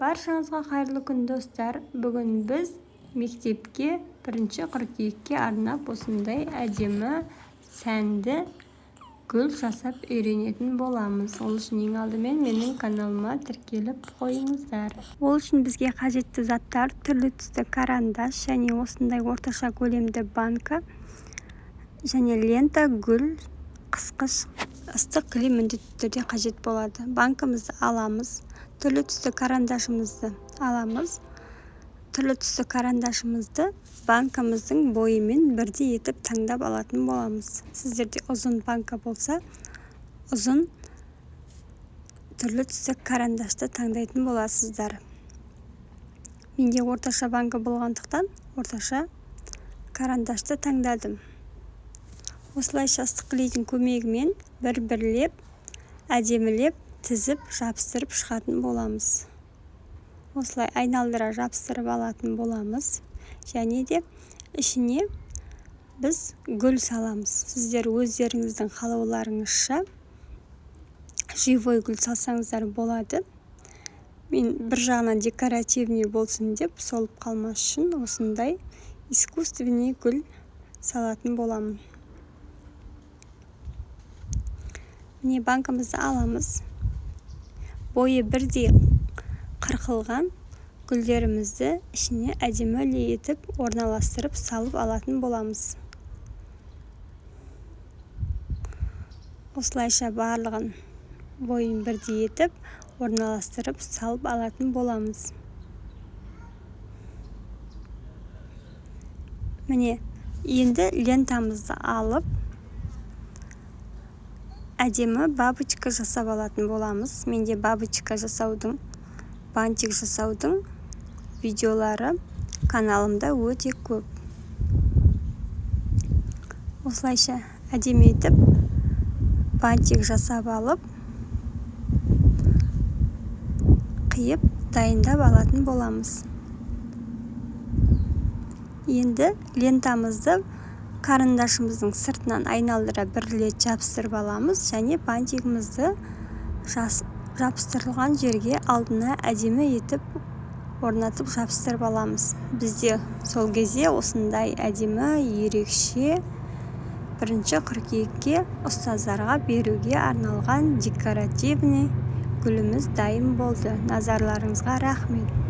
Баршаңызға қайырлы күн достар. Бүгін біз мектепке 1 қыркүйекке арнап осындай әдемі сәнді гүл жасап үйренетін боламыз. Ол үшін ең алдымен менің каналыма тіркеліп қойыңыздар. Ол үшін бізге қажетті заттар түрлі түсті карандаш және осындай орташа көлемді банка және лента, гүл, қысқыш, ыстық кілем міндетті түрде қажет болады. Банкамызды аламыз, түрлі түсті карандашымызды аламыз. Түрлі түсті карандашымызды банкамыздың бойымен бірдей етіп таңдап алатын боламыз. Сіздерде ұзын банка болса, ұзын түрлі түсті карандашты таңдайтын боласыздар. Менде орташа банка болғандықтан орташа карандашты таңдадым. Осылайша ыстық клейдің көмегімен бір-бірлеп, әдемілеп, тізіп, жабыстырып шығатын боламыз. Осылай айналдыра жабыстырып алатын боламыз. Және де ішіне біз гүл саламыз. Сіздер өздеріңіздің қалауларыңызша живой гүл салсаңыздар болады. Мен бір жағынан декоративный болсын деп, солып қалмас үшін осындай искусственный гүл салатын боламын. Міне банкамызды аламыз. Бойы бірдей қырқылған гүлдерімізді ішіне әдемі етіп орналастырып салып алатын боламыз. Осылайша барлығын бойын бірдей етіп орналастырып салып алатын боламыз. Міне енді лентамызды алып әдемі бабочка жасап алатын боламыз. Менде бабочка жасаудың, бантик жасаудың видеолары каналымда өте көп. Осылайша әдемі етіп бантик жасап алып, қиып дайындап алатын боламыз. Енді лентамызды карандашымыздың сыртынан айналдыра бірлет жабыстырып аламыз және бантигімізді жабыстырылған жерге алдына әдемі етіп орнатып жабыстырып аламыз. Бізде сол кезде осындай әдемі ерекше 1 қыркүйекке ұстаздарға беруге арналған декоративный гүліміз дайын болды. Назарларыңызға рахмет.